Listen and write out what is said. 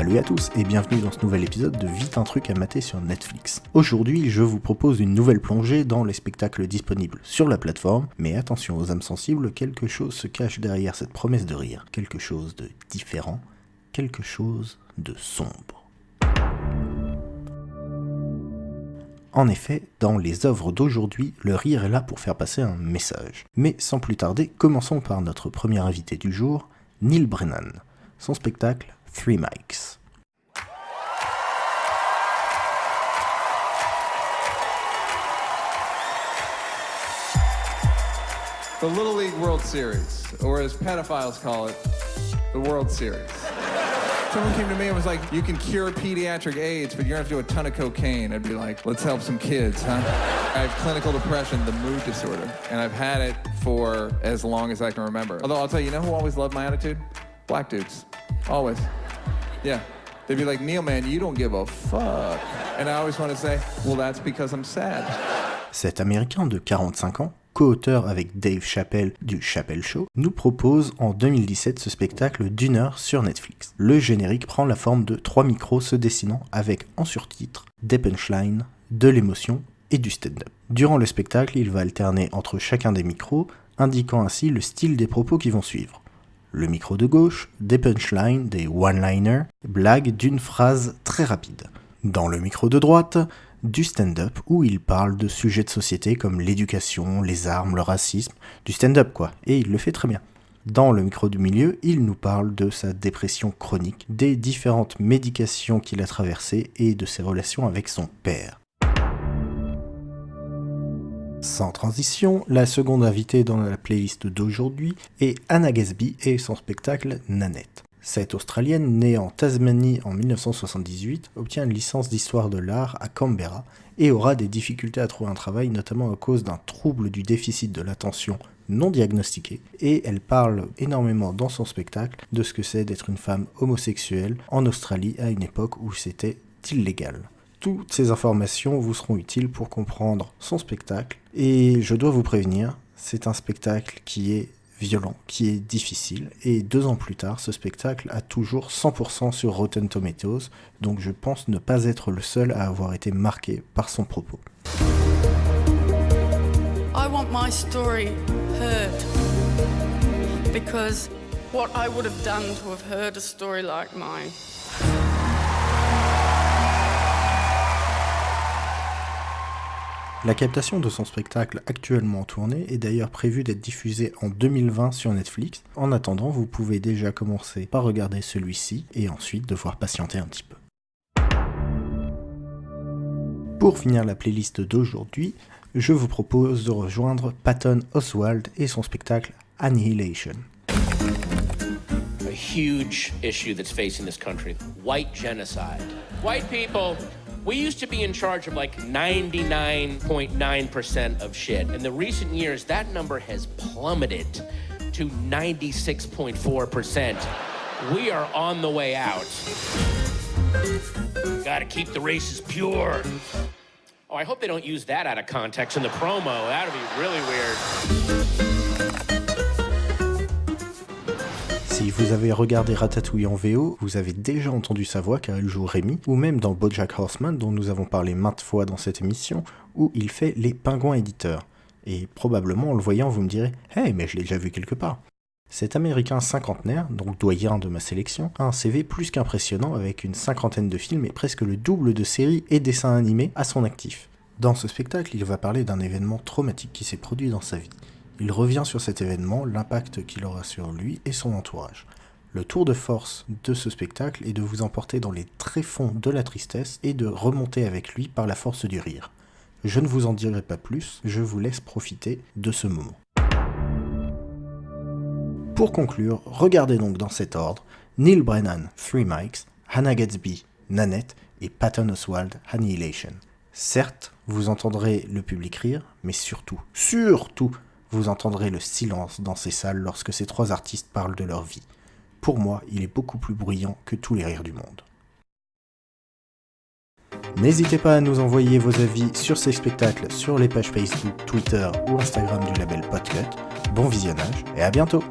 Salut à tous et bienvenue dans ce nouvel épisode de Vite un truc à mater sur Netflix. Aujourd'hui, je vous propose une nouvelle plongée dans les spectacles disponibles sur la plateforme, mais attention aux âmes sensibles, quelque chose se cache derrière cette promesse de rire, quelque chose de différent, quelque chose de sombre. En effet, dans les œuvres d'aujourd'hui, le rire est là pour faire passer un message. Mais sans plus tarder, commençons par notre premier invité du jour, Neal Brennan. Son spectacle, Three Mics. The Little League World Series, or as pedophiles call it, the World Series. Someone came to me and was like, you can cure pediatric AIDS, but you're gonna have to do a ton of cocaine. I'd be like, let's help some kids, huh? I have clinical depression, the mood disorder, and I've had it for as long as I can remember. Although I'll tell you, who always loved my attitude? Black dudes. Always. Yeah. They'd be like, Neal, man, you don't give a fuck. And I always want to say, well, that's because I'm sad. Cet Américain de 45 ans, co-auteur avec Dave Chappelle du Chappelle Show, nous propose en 2017 ce spectacle d'1 heure sur Netflix. Le générique prend la forme de 3 micros se dessinant avec en surtitre des punchlines, de l'émotion et du stand-up. Durant le spectacle, il va alterner entre chacun des micros, indiquant ainsi le style des propos qui vont suivre. Le micro de gauche, des punchlines, des one-liners, blagues d'une phrase très rapide. Dans le micro de droite, du stand-up où il parle de sujets de société comme l'éducation, les armes, le racisme, du stand-up quoi, et il le fait très bien. Dans le micro du milieu, il nous parle de sa dépression chronique, des différentes médications qu'il a traversées et de ses relations avec son père. Sans transition, la seconde invitée dans la playlist d'aujourd'hui est Hannah Gadsby et son spectacle Nanette. Cette Australienne, née en Tasmanie en 1978, obtient une licence d'histoire de l'art à Canberra et aura des difficultés à trouver un travail, notamment à cause d'un trouble du déficit de l'attention non diagnostiqué, et elle parle énormément dans son spectacle de ce que c'est d'être une femme homosexuelle en Australie à une époque où c'était illégal. Toutes ces informations vous seront utiles pour comprendre son spectacle, et je dois vous prévenir, c'est un spectacle qui est violent, qui est difficile, et 2 ans plus tard, ce spectacle a toujours 100% sur Rotten Tomatoes, donc je pense ne pas être le seul à avoir été marqué par son propos. I want my story heard, because what I would have done to have heard a story like mine. La captation de son spectacle actuellement en tournée est d'ailleurs prévue d'être diffusée en 2020 sur Netflix. En attendant, vous pouvez déjà commencer par regarder celui-ci et ensuite devoir patienter un petit peu. Pour finir la playlist d'aujourd'hui, je vous propose de rejoindre Patton Oswalt et son spectacle Annihilation. A huge issue that's facing this country, white genocide. White people, we used to be in charge of like 99.9% of shit. In the recent years, that number has plummeted to 96.4%. We are on the way out. Gotta keep the races pure. Oh, I hope they don't use that out of context in the promo. That would be really weird. Si vous avez regardé Ratatouille en VO, vous avez déjà entendu sa voix car elle joue Rémi, ou même dans BoJack Horseman dont nous avons parlé maintes fois dans cette émission, où il fait les pingouins éditeurs. Et probablement en le voyant vous me direz « Hey, mais je l'ai déjà vu quelque part !» Cet Américain cinquantenaire, donc doyen de ma sélection, a un CV plus qu'impressionnant avec une 50aine de films et presque le double de séries et dessins animés à son actif. Dans ce spectacle, il va parler d'un événement traumatique qui s'est produit dans sa vie. Il revient sur cet événement, l'impact qu'il aura sur lui et son entourage. Le tour de force de ce spectacle est de vous emporter dans les tréfonds de la tristesse et de remonter avec lui par la force du rire. Je ne vous en dirai pas plus, je vous laisse profiter de ce moment. Pour conclure, regardez donc dans cet ordre Neal Brennan, Three Mics, Hannah Gadsby, Nanette et Patton Oswalt, Annihilation. Certes, vous entendrez le public rire, mais surtout, vous entendrez le silence dans ces salles lorsque ces 3 artistes parlent de leur vie. Pour moi, il est beaucoup plus bruyant que tous les rires du monde. N'hésitez pas à nous envoyer vos avis sur ces spectacles sur les pages Facebook, Twitter ou Instagram du label Podcut. Bon visionnage et à bientôt!